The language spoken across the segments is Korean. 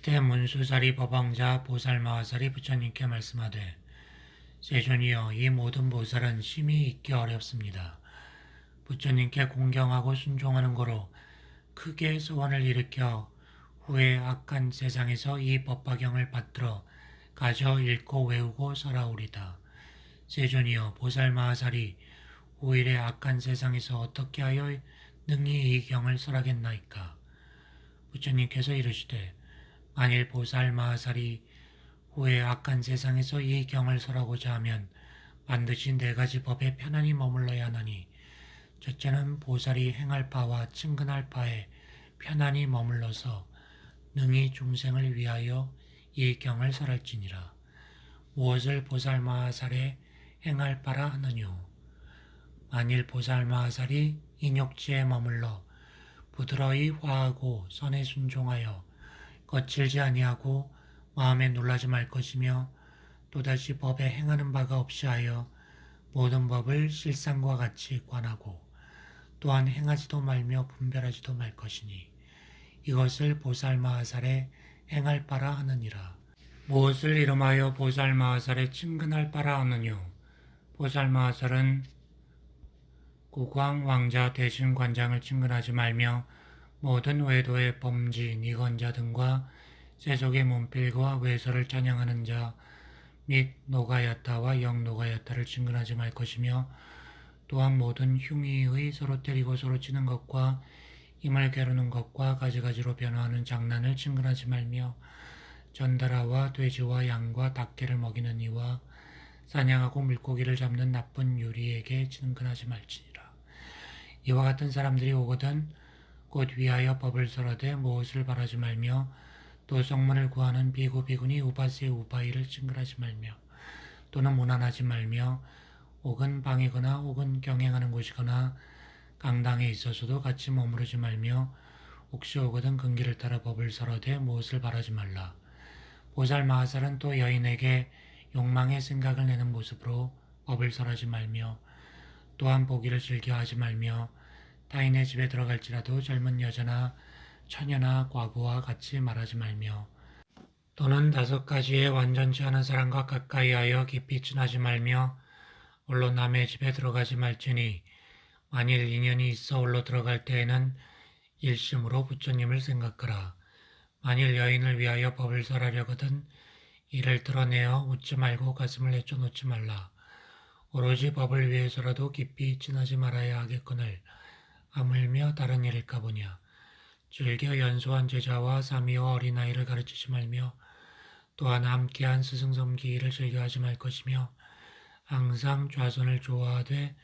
그때 문수사리 법왕자 보살마하살이 부처님께 말씀하되, 세존이여, 이 모든 보살은 심히 잊기 어렵습니다. 부처님께 공경하고 순종하는 거로 크게 소원을 일으켜 후에 악한 세상에서 이 법화경을 받들어 가져 읽고 외우고 살아오리다. 세존이여, 보살마하살이 후일의 악한 세상에서 어떻게 하여 능히 이 경을 설하겠나이까. 부처님께서 이르시되, 만일 보살마하살이 후에 악한 세상에서 이 경을 설하고자 하면 반드시 네 가지 법에 편안히 머물러야 하나니, 첫째는 보살이 행할 바와 친근할 바에 편안히 머물러서 능히 중생을 위하여 이 경을 설할지니라. 무엇을 보살마하살에 행할 바라 하느뇨. 만일 보살마하살이 인욕지에 머물러 부드러이 화하고 선에 순종하여 거칠지 아니하고 마음에 놀라지 말 것이며, 또다시 법에 행하는 바가 없이 하여 모든 법을 실상과 같이 관하고 또한 행하지도 말며 분별하지도 말 것이니, 이것을 보살마하살에 행할 바라 하느니라. 무엇을 이름하여 보살마하살에 친근할 바라 하느뇨. 보살마하살은 국왕, 왕자, 대신 관장을 친근하지 말며 모든 외도의 범지, 니건자 등과 세속의 문필과 외설을 찬양하는 자 및 노가야타와 영노가야타를 친근하지 말 것이며, 또한 모든 흉의의 서로 때리고 서로 치는 것과 힘을 겨루는 것과 가지가지로 변화하는 장난을 친근하지 말며, 전달아와 돼지와 양과 닭개를 먹이는 이와 사냥하고 물고기를 잡는 나쁜 유리에게 친근하지 말지니라. 이와 같은 사람들이 오거든 곧 위하여 법을 설하되 무엇을 바라지 말며, 또 성문을 구하는 비구 비구니 우바세 우바이를 친근하지 말며, 또는 무난하지 말며, 혹은 방이거나 혹은 경행하는 곳이거나 강당에 있어서도 같이 머무르지 말며, 혹시 오거든 근기를 따라 법을 설하되 무엇을 바라지 말라. 보살마하살은 또 여인에게 욕망의 생각을 내는 모습으로 법을 설하지 말며, 또한 보기를 즐겨 하지 말며, 타인의 집에 들어갈지라도 젊은 여자나 처녀나 과부와 같이 말하지 말며, 또는 5가지의 완전치 않은 사람과 가까이 하여 깊이 친하지 말며, 홀로 남의 집에 들어가지 말지니, 만일 인연이 있어 홀로 들어갈 때에는 일심으로 부처님을 생각하라. 만일 여인을 위하여 법을 설하려거든 이를 드러내어 웃지 말고 가슴을 내쳐 놓지 말라. 오로지 법을 위해서라도 깊이 친하지 말아야 하겠거늘 하물며 다른 일일까 보냐. 즐겨 연소한 제자와 사미와 어린아이를 가르치지 말며, 또한 함께한 스승섬기를 즐겨 하지 말 것이며, 항상 좌선을 좋아하되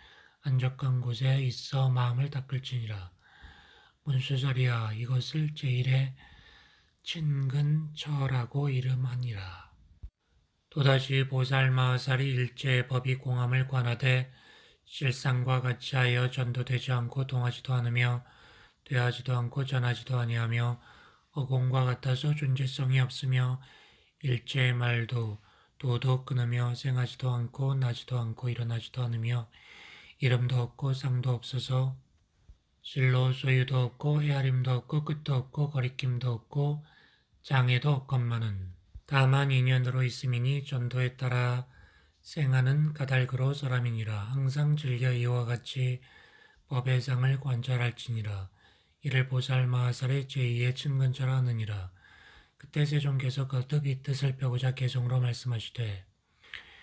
안적한 곳에 있어 마음을 닦을지니라. 문수자리야, 이것을 제1의 친근처라고 이름하니라. 또다시 보살마하살이 일체의 법이 공함을 관하되 실상과 같이 하여 전도되지 않고 동하지도 않으며 되하지도 않고 전하지도 아니하며 어공과 같아서 존재성이 없으며 일체의 말도 도도 끊으며 생하지도 않고 나지도 않고 일어나지도 않으며 이름도 없고 상도 없어서 실로 소유도 없고 헤아림도 없고 끝도 없고 거리낌도 없고 장애도 없건만은 다만 인연으로 있음이니 전도에 따라 생하는 까닭으로 사람이니라. 항상 즐겨 이와 같이 법의 상을 관찰할지니라. 이를 보살마하살의 제2의 친근처라 하느니라. 그때 세존께서 거듭 이 뜻을 펴고자 개성으로 말씀하시되,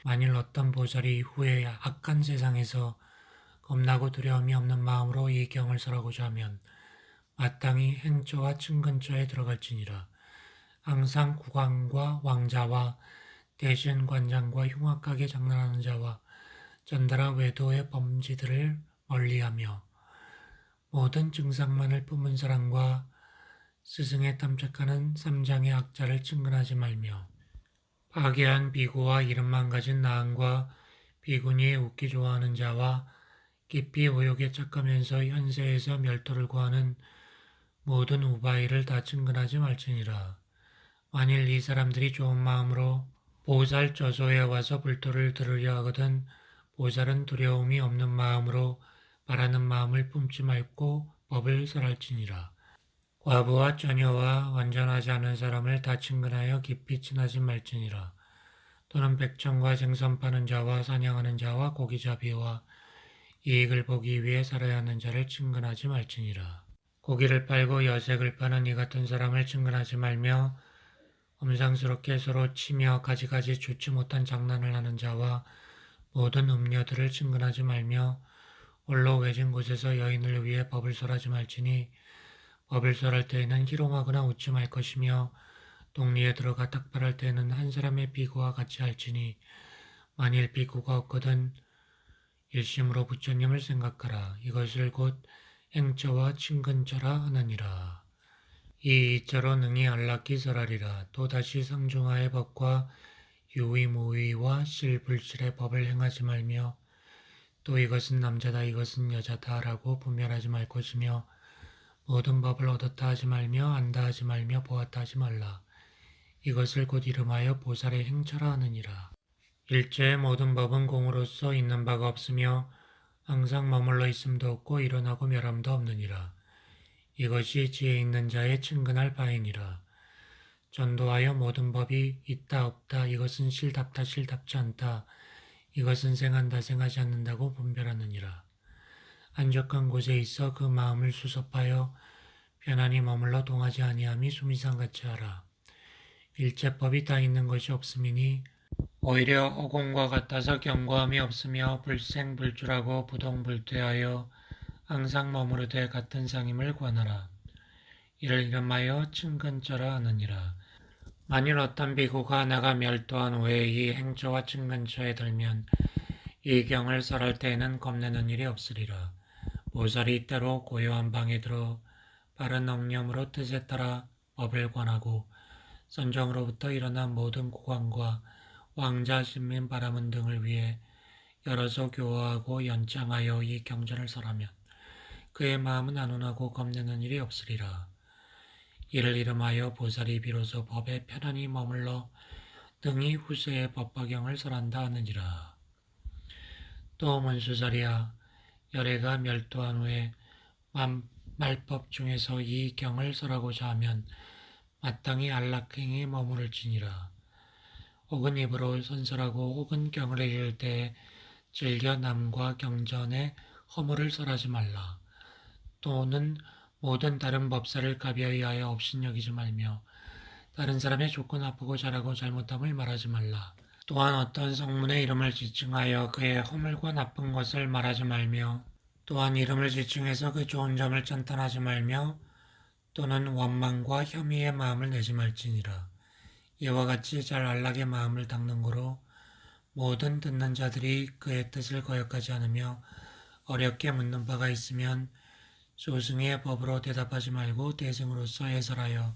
만일 어떤 보살이 후에 악한 세상에서 겁나고 두려움이 없는 마음으로 이 경을 설하고자 하면 마땅히 행처와 친근처에 들어갈지니라. 항상 국왕과 왕자와 대신 관장과 흉악하게 장난하는 자와 전달아 외도의 범지들을 멀리하며, 모든 증상만을 뿜은 사람과 스승에 탐착하는 삼장의 악자를 친근하지 말며, 파괴한 비구와 이름만 가진 나은과 비구니에 웃기 좋아하는 자와 깊이 오욕에 착하면서 현세에서 멸도를 구하는 모든 우바이를 다 친근하지 말지니라. 만일 이 사람들이 좋은 마음으로 보살 저소에 와서 불도를 들으려 하거든 보살은 두려움이 없는 마음으로 바라는 마음을 품지 말고 법을 설할지니라. 과부와 처녀와 완전하지 않은 사람을 다 친근하여 깊이 친하지 말지니라. 또는 백정과 생선 파는 자와 사냥하는 자와 고기잡이와 이익을 보기 위해 살아야 하는 자를 친근하지 말지니라. 고기를 팔고 여색을 파는 이 같은 사람을 친근하지 말며 엄상스럽게 서로 치며 가지가지 좋지 못한 장난을 하는 자와 모든 음녀들을 친근하지 말며 홀로 외진 곳에서 여인을 위해 법을 설하지 말지니 법을 설할 때에는 희롱하거나 웃지 말 것이며 동리에 들어가 탁발할 때에는 한 사람의 비구와 같이 할지니 만일 비구가 없거든 일심으로 부처님을 생각하라. 이것을 곧 행처와 친근처라 하느니라. 이 이처로 능히 안락기 설하리라. 또다시 상중하의 법과 유의무의와 실불실의 법을 행하지 말며 또 이것은 남자다 이것은 여자다 라고 분별하지 말 것이며 모든 법을 얻었다 하지 말며 안다 하지 말며 보았다 하지 말라. 이것을 곧 이름하여 보살의 행처라 하느니라. 일체의 모든 법은 공으로서 있는 바가 없으며 항상 머물러 있음도 없고 일어나고 멸함도 없느니라. 이것이 지혜 있는 자의 친근할 바이니라. 전도하여 모든 법이 있다 없다 이것은 실답다 실답지 않다 이것은 생한다 생하지 않는다고 분별하느니라. 안적한 곳에 있어 그 마음을 수섭하여 편안히 머물러 동하지 아니함이 수미상같이 하라. 일체법이 다 있는 것이 없음이니 오히려 허공과 같아서 견고함이 없으며 불생불주라고 부동불퇴하여 항상 머무르되 같은 상임을 권하라. 이를 이름하여 친근처라 하느니라. 만일 어떤 비구가 내가 멸도한 후에 이 행처와 친근처에 들면 이 경을 설할 때에는 겁내는 일이 없으리라. 보살이 때로 고요한 방에 들어 바른 엉념으로 뜻에 따라 법을 권하고 선정으로부터 일어난 모든 고관과 왕자 신민 바라문 등을 위해 여러서 교화하고 연장하여 이 경전을 설하면 그의 마음은 안온하고 겁내는 일이 없으리라. 이를 이름하여 보살이 비로소 법에 편안히 머물러 등이 후세의 법화경을 설한다 하느니라. 또 문수살이야 열애가 멸도한 후에 말법 중에서 이 경을 설하고자 하면 마땅히 안락행에 머무를지니라. 혹은 입으로 선설하고 혹은 경을 읽을 때에 즐겨 남과 경전에 허물을 설하지 말라. 또는 모든 다른 법사를 가벼이 하여 업신여기지 말며 다른 사람의 좋고 나쁘고 잘하고 잘못함을 말하지 말라. 또한 어떤 성문의 이름을 지칭하여 그의 허물과 나쁜 것을 말하지 말며 또한 이름을 지칭해서 그 좋은 점을 찬탄하지 말며 또는 원망과 혐의의 마음을 내지 말지니라. 이와 같이 잘 안락의 마음을 닦는 거로 모든 듣는 자들이 그의 뜻을 거역하지 않으며 어렵게 묻는 바가 있으면 소승의 법으로 대답하지 말고 대승으로서 해설하여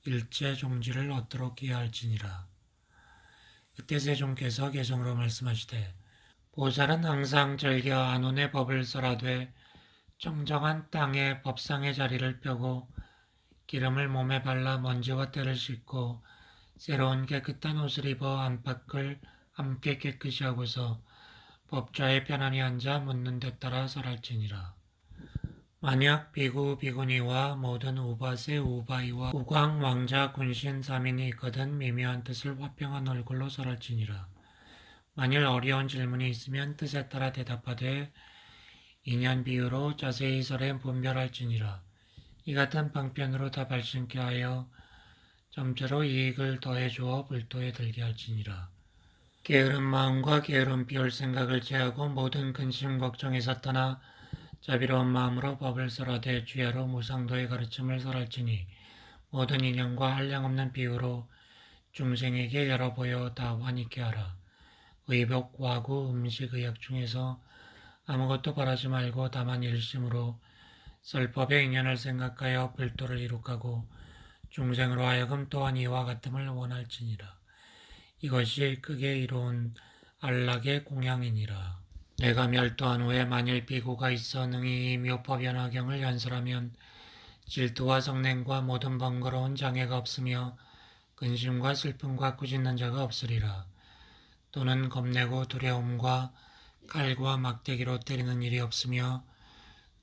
일체 종지를 얻도록 해야 할지니라. 그때 세종께서 개성으로 말씀하시되 보살은 항상 즐겨 안온의 법을 설하되 정정한 땅에 법상의 자리를 펴고 기름을 몸에 발라 먼지와 때를 씻고 새로운 깨끗한 옷을 입어 안팎을 함께 깨끗이 하고서 법좌에 편안히 앉아 묻는 데 따라 설할지니라. 만약 비구 비구니와 모든 우바세 우바이와 우광 왕자 군신 사민이 있거든 미묘한 뜻을 화평한 얼굴로 설할지니라. 만일 어려운 질문이 있으면 뜻에 따라 대답하되 인연 비유로 자세히 설에 분별할지니라. 이 같은 방편으로 다 발심케 하여 점차로 이익을 더해 주어 불도에 들게 할지니라. 게으른 마음과 게으른 비울 생각을 제하고 모든 근심 걱정에서 떠나 자비로운 마음으로 법을 설하되 주야로 무상도의 가르침을 설할지니 모든 인연과 한량없는 비유로 중생에게 열어보여 다 환희케 하라. 의복, 와구, 음식, 의약 중에서 아무것도 바라지 말고 다만 일심으로 설법의 인연을 생각하여 불도를 이룩하고 중생으로 하여금 또한 이와 같음을 원할지니라. 이것이 크게 이로운 안락의 공양이니라. 내가 멸도한 후에 만일 비구가 있어 능히 이 묘법연화경을 연설하면 질투와 성냉과 모든 번거로운 장애가 없으며 근심과 슬픔과 꾸짖는 자가 없으리라. 또는 겁내고 두려움과 칼과 막대기로 때리는 일이 없으며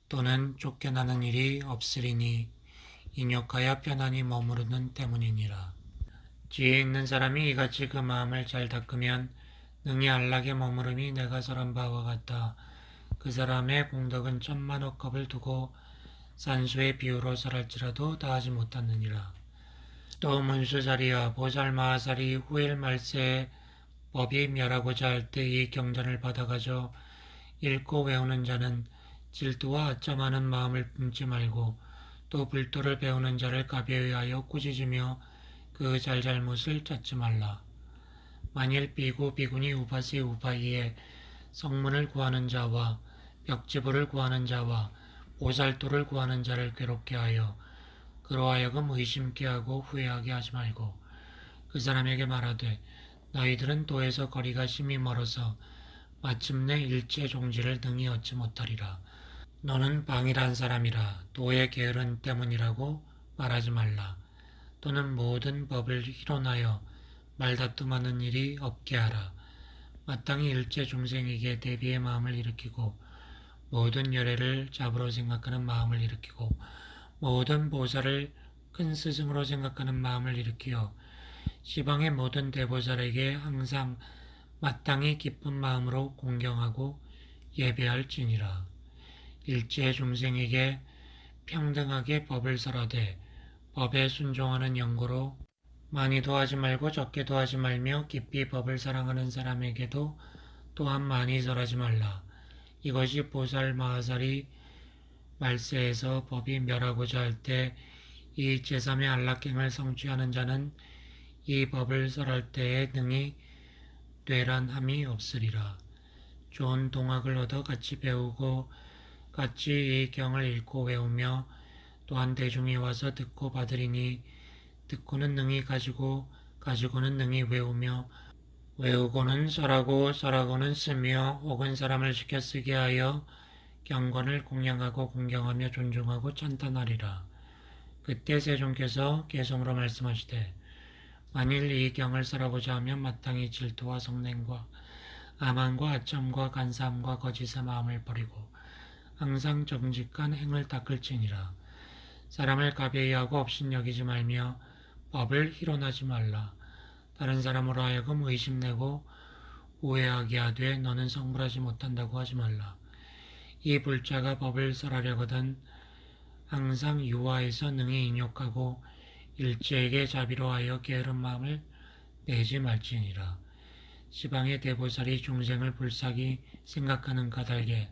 또는 쫓겨나는 일이 없으리니 인욕하여 편안히 머무르는 때문이니라. 지혜 있는 사람이 이같이 그 마음을 잘 닦으면 능히 안락에 머무름이 내가 설한 바와 같다. 그 사람의 공덕은 천만억 겁을 두고 산수의 비유로 설할지라도 다하지 못하느니라. 또 문수자리야 보살마하살이 후일 말세에 법이 멸하고자 할 때 이 경전을 받아가져 읽고 외우는 자는 질투와 아첨하는 마음을 품지 말고 또 불도를 배우는 자를 가벼이 하여 꾸짖으며 그 잘잘못을 찾지 말라. 만일 비구니 우바시 우바이에 성문을 구하는 자와 벽지부를 구하는 자와 보살도를 구하는 자를 괴롭게 하여 그로 하여금 의심케 하고 후회하게 하지 말고 그 사람에게 말하되 너희들은 도에서 거리가 심히 멀어서 마침내 일체 종지를 능히 얻지 못하리라. 너는 방일한 사람이라 도의 게으른 때문이라고 말하지 말라. 또는 모든 법을 희론하여 말다툼하는 일이 없게 하라. 마땅히 일체 중생에게 대비의 마음을 일으키고 모든 열애를 잡으로 생각하는 마음을 일으키고 모든 보살을 큰 스승으로 생각하는 마음을 일으키어 시방의 모든 대보살에게 항상 마땅히 기쁜 마음으로 공경하고 예배할지니라. 일체 중생에게 평등하게 법을 설하되 법에 순종하는 연고로 많이도 하지 말고 적게도 하지 말며 깊이 법을 사랑하는 사람에게도 또한 많이 설하지 말라. 이것이 보살 마하살이 말세에서 법이 멸하고자 할 때 이 제3의 안락행을 성취하는 자는 이 법을 설할 때에 능히 되란함이 없으리라. 좋은 동학을 얻어 같이 배우고 같이 이 경을 읽고 외우며 또한 대중이 와서 듣고 받으리니 듣고는 능히 가지고 가지고는 능히 외우며 외우고는 설하고 설하고는 쓰며 혹은 사람을 시켜 쓰게 하여 경건을 공양하고 공경하며 존중하고 찬탄하리라. 그때 세존께서 개성으로 말씀하시되 만일 이 경을 설하고자 하면 마땅히 질투와 성냉과 아만과 아첨과 간사함과 거짓의 마음을 버리고 항상 정직한 행을 닦을지니라. 사람을 가벼이 하고 업신여기지 말며 법을 희론하지 말라. 다른 사람으로 하여금 의심내고 오해하게 하되 너는 성불하지 못한다고 하지 말라. 이 불자가 법을 설하려거든 항상 유화에서 능히 인욕하고 일체에게 자비로 하여 게으른 마음을 내지 말지니라. 시방의 대보살이 중생을 불쌍히 생각하는 까닭에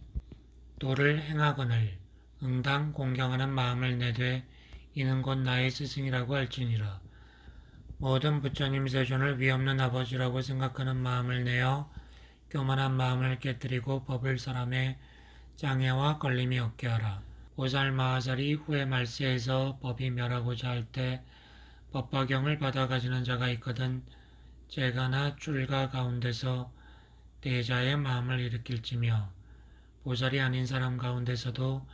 도를 행하거늘 응당 공경하는 마음을 내되 이는 곧 나의 스승이라고 할지니라. 모든 부처님 세존을 위없는 아버지라고 생각하는 마음을 내어 교만한 마음을 깨뜨리고 법을 설함에 장애와 걸림이 없게 하라. 보살 마하살이 후에 말세에서 법이 멸하고자 할 때 법화경을 받아 가지는 자가 있거든 제가나 출가 가운데서 대자의 마음을 일으킬지며 보살이 아닌 사람 가운데서도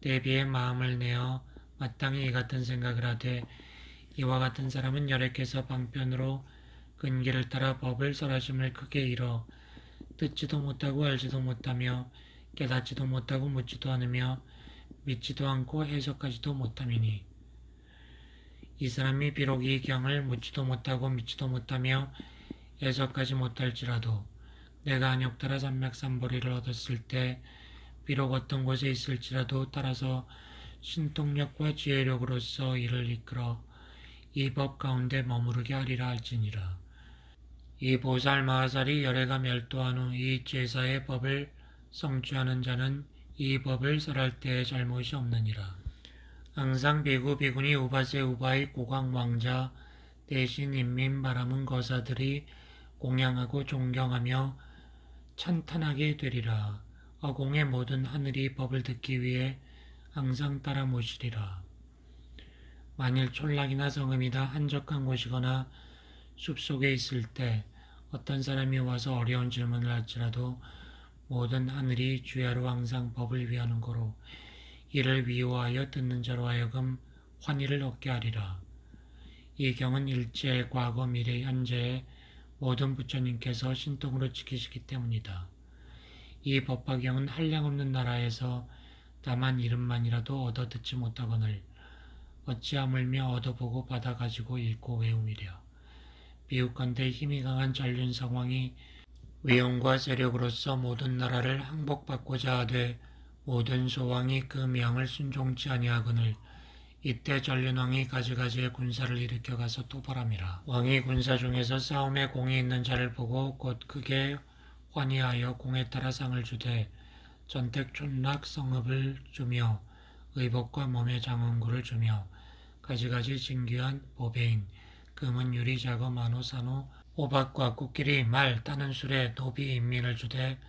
대비의 마음을 내어 마땅히 이 같은 생각을 하되 이와 같은 사람은 열애께서 방편으로 근기를 따라 법을 설하심을 크게 잃어 듣지도 못하고 알지도 못하며 깨닫지도 못하고 묻지도 않으며 믿지도 않고 해석하지도 못함이니 이 사람이 비록 이 경을 묻지도 못하고 믿지도 못하며 해석하지 못할지라도 내가 안욕따라 삼맥삼보리를 얻었을 때 비록 어떤 곳에 있을지라도 따라서 신통력과 지혜력으로서 이를 이끌어 이 법 가운데 머무르게 하리라 할지니라. 이 보살 마하살이 열애가 멸도한 후 이 제사의 법을 성취하는 자는 이 법을 설할 때에 잘못이 없느니라. 항상 비구 비구니 우바세 우바의 고강 왕자 대신 인민 바람은 거사들이 공양하고 존경하며 찬탄하게 되리라. 어공의 모든 하늘이 법을 듣기 위해 항상 따라 모시리라. 만일 촌락이나 성음이나 한적한 곳이거나 숲속에 있을 때 어떤 사람이 와서 어려운 질문을 할지라도 모든 하늘이 주야로 항상 법을 위하는 거로 이를 위호하여 듣는 자로 하여금 환희를 얻게 하리라. 이 경은 일체 과거 미래 현재의 모든 부처님께서 신통으로 지키시기 때문이다. 이 법화경은 한량없는 나라에서 다만 이름만이라도 얻어 듣지 못하거늘 어찌 하물며 얻어보고 받아가지고 읽고 외움이랴. 비웃건대 힘이 강한 전륜 상황이 위엄과 세력으로서 모든 나라를 항복받고자 하되 모든 소왕이 그 명을 순종치 아니하거늘 이때 전륜왕이 가지가지의 군사를 일으켜 가서 토벌함이라. 왕이 군사 중에서 싸움에 공이 있는 자를 보고 곧 크게 환희하여 공에 따라 상을 주되 전택 촌락 성읍을 주며 의복과 몸에 장엄구를 주며 가지가지 진귀한 보배인 금은 유리 자거 만호 산호 호박과 꽃길이 말 따는 술에 노비 인민을 주되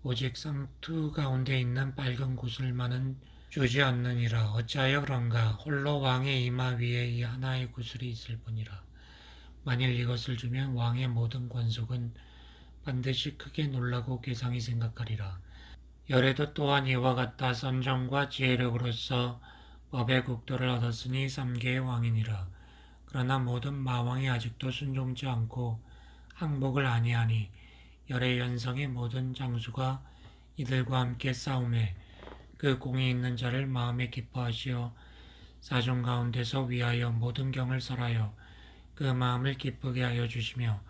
오직 상투 가운데 있는 빨간 구슬만은 주지 않느니라. 어찌하여 그런가? 홀로 왕의 이마 위에 이 하나의 구슬이 있을 뿐이라. 만일 이것을 주면 왕의 모든 권속은 반드시 크게 놀라고 괴상히 생각하리라. 열에도 또한 이와 같다. 선정과 지혜력으로서 법의 국도를 얻었으니 3개의 왕이니라. 그러나 모든 마왕이 아직도 순종치 않고 항복을 아니하니 열의 연성의 모든 장수가 이들과 함께 싸움에 그 공이 있는 자를 마음에 기뻐하시어 사중 가운데서 위하여 모든 경을 설하여 그 마음을 기쁘게 하여 주시며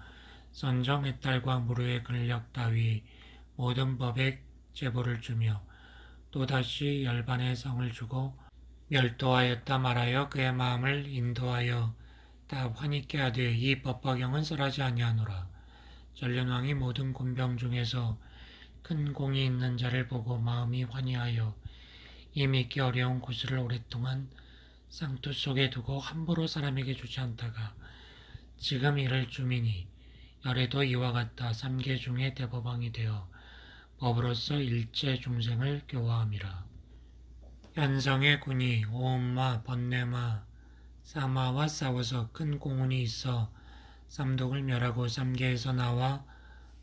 선정의 딸과 무르의 근력 따위 모든 법에 제보를 주며 또다시 열반의 성을 주고 멸도하였다 말하여 그의 마음을 인도하여 다 환희케 하되 이 법화경은 설하지 아니하노라. 전륜왕이 모든 군병 중에서 큰 공이 있는 자를 보고 마음이 환희하여 이 믿기 어려운 구슬을 오랫동안 상투 속에 두고 함부로 사람에게 주지 않다가 지금 이를 주미니 열에도 이와 같다. 3개 중에 대법왕이 되어 법으로서 일체 중생을 교화함이라. 현성의 군이 오음마, 번뇌마, 사마와 싸워서 큰 공운이 있어 삼독을 멸하고 삼계에서 나와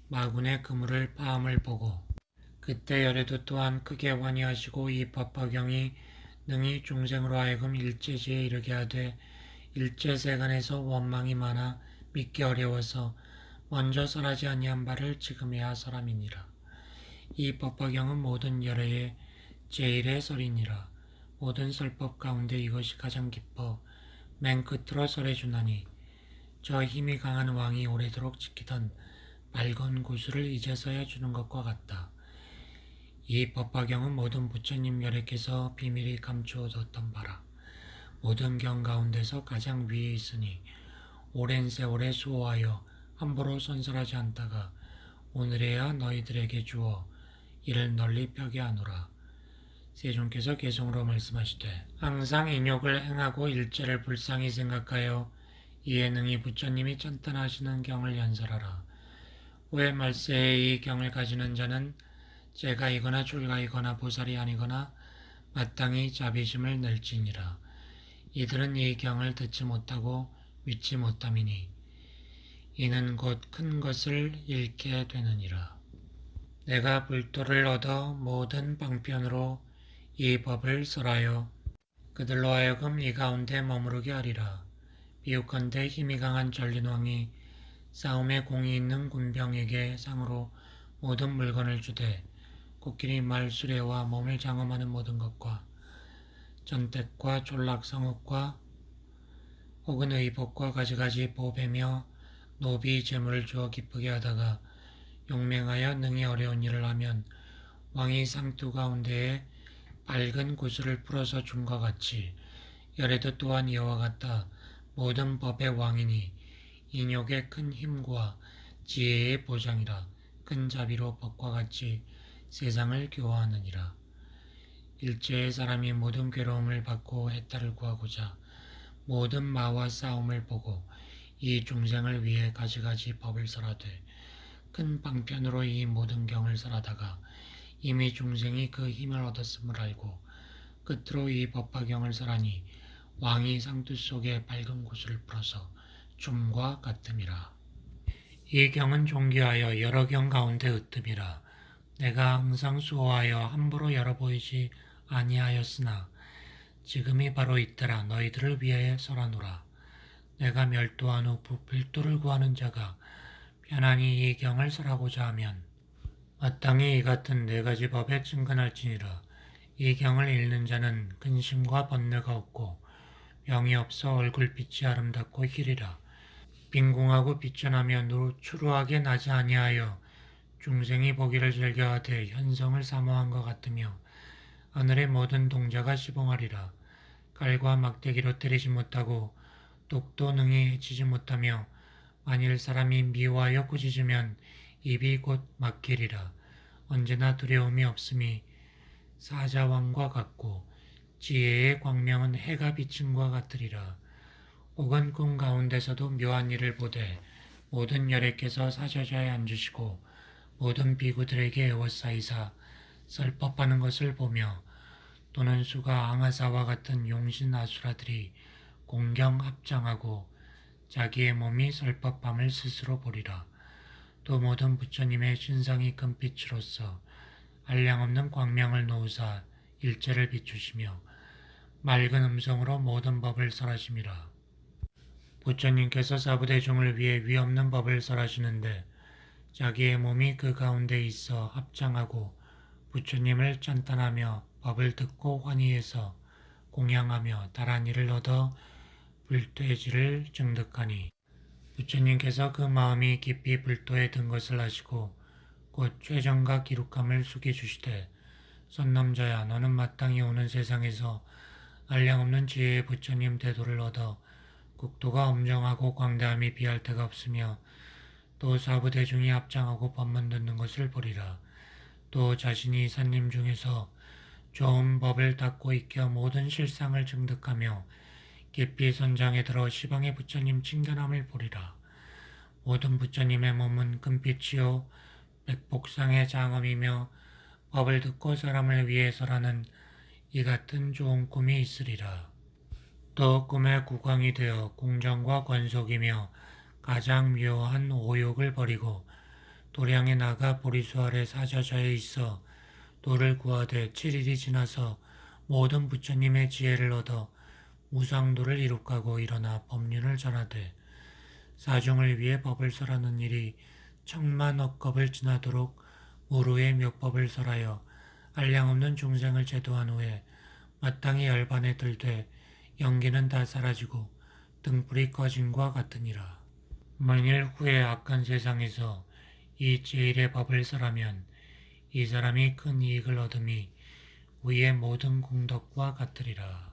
마군의 그물을 파함을 보고 그때 열에도 또한 크게 환희하시고 이 법화경이 능히 중생으로 하여금 일제지에 이르게 하되 일제 세간에서 원망이 많아 믿기 어려워서 먼저 설하지 아니한 바를 지금해야 설함이니라. 이 법화경은 모든 열애의 제일의 설이니라. 모든 설법 가운데 이것이 가장 깊어 맨 끝으로 설해주나니 저 힘이 강한 왕이 오래도록 지키던 맑은 구슬을 이제서야 주는 것과 같다. 이 법화경은 모든 부처님 열애께서 비밀이 감추어뒀던 바라. 모든 경 가운데서 가장 위에 있으니 오랜 세월에 수호하여 함부로 선설하지 않다가 오늘에야 너희들에게 주어 이를 널리 펴게 하노라. 세존께서 개성으로 말씀하시되 항상 인욕을 행하고 일제를 불쌍히 생각하여 이에 능히 부처님이 찬탄하시는 경을 연설하라. 후에 말세에 이 경을 가지는 자는 제가이거나 출가이거나 보살이 아니거나 마땅히 자비심을 낼지니라. 이들은 이 경을 듣지 못하고 믿지 못함이니 이는 곧 큰 것을 잃게 되느니라. 내가 불도를 얻어 모든 방편으로 이 법을 설하여 그들로 하여금 이 가운데 머무르게 하리라. 비유컨대 힘이 강한 전륜왕이 싸움에 공이 있는 군병에게 상으로 모든 물건을 주되 코끼리 말 수레와 몸을 장엄하는 모든 것과 전택과 촌락 성읍과 혹은 의복과 가지가지 보배며 노비 재물을 주어 기쁘게 하다가 용맹하여 능히 어려운 일을 하면 왕이 상투 가운데에 밝은 구슬을 풀어서 줌과 같이 열에도 또한 이와 같다. 모든 법의 왕이니 인욕의 큰 힘과 지혜의 보장이라. 큰 자비로 법과 같이 세상을 교화하느니라. 일제의 사람이 모든 괴로움을 받고 해탈을 구하고자 모든 마와 싸움을 보고 이 중생을 위해 가지가지 법을 설하되 큰 방편으로 이 모든 경을 설하다가 이미 중생이 그 힘을 얻었음을 알고 끝으로 이 법화경을 설하니 왕이 상투 속에 밝은 구슬을 풀어서 줌과 같음이라. 이 경은 존귀하여 여러 경 가운데 으뜸이라. 내가 항상 수호하여 함부로 열어 보이지 아니하였으나 지금이 바로 이때라. 너희들을 위하여 설하노라. 내가 멸도한 후 부필도를 구하는 자가 편안히 이 경을 설하고자 하면 마땅히 이 같은 네 가지 법에 증근할지니라. 이 경을 읽는 자는 근심과 번뇌가 없고 병이 없어 얼굴빛이 아름답고 희리라. 빈궁하고 비천하며 추루하게 나지 아니하여 중생이 보기를 즐겨하되 현성을 사모한 것 같으며 하늘의 모든 동자가 시봉하리라. 칼과 막대기로 때리지 못하고 독도 능히 해치지 못하며 만일 사람이 미워하여 꾸짖으면 입이 곧 막히리라. 언제나 두려움이 없음이 사자왕과 같고 지혜의 광명은 해가 비침과 같으리라. 혹은 꿈 가운데서도 묘한 일을 보되 모든 열애께서 사저자에 앉으시고 모든 비구들에게 에워싸이사 썰법하는 것을 보며 또는 수가 앙하사와 같은 용신 아수라들이 공경 합장하고 자기의 몸이 썰법함을 스스로 보리라. 또 모든 부처님의 신상이 금빛으로서 한량없는 광명을 놓으사 일체를 비추시며 맑은 음성으로 모든 법을 설하심이라. 부처님께서 사부대중을 위해 위없는 법을 설하시는데 자기의 몸이 그 가운데 있어 합장하고 부처님을 찬탄하며 법을 듣고 환희해서 공양하며 다란 이를 얻어 불퇴지를 증득하니 부처님께서 그 마음이 깊이 불도에 든 것을 아시고 곧 최정과 기룩함을 숙여주시되 선남자야 너는 마땅히 오는 세상에서 한량없는 지혜의 부처님 대도를 얻어 국도가 엄정하고 광대함이 비할 데가 없으며 또 사부대중이 합장하고 법만 듣는 것을 보리라. 또 자신이 산림 중에서 좋은 법을 닦고 익혀 모든 실상을 증득하며 깊이 선장에 들어 시방의 부처님 칭견함을 보리라. 모든 부처님의 몸은 금빛이요 백복상의 장엄이며 법을 듣고 사람을 위해서라는 이 같은 좋은 꿈이 있으리라. 또 꿈의 국왕이 되어 궁정과 권속이며 가장 묘한 오욕을 버리고 도량에 나가 보리수 아래 사자자에 있어 도를 구하되 7일이 지나서 모든 부처님의 지혜를 얻어 무상도를 이룩하고 일어나 법륜을 전하되 사중을 위해 법을 설하는 일이 천만억 겁을 지나도록 무루의 묘법을 설하여 한량없는 중생을 제도한 후에 마땅히 열반에 들되 연기는 다 사라지고 등불이 꺼짐과 같으니라. 만일 후에 악한 세상에서 이 제일의 법을 설하면 이 사람이 큰 이익을 얻음이 위의 모든 공덕과 같으리라.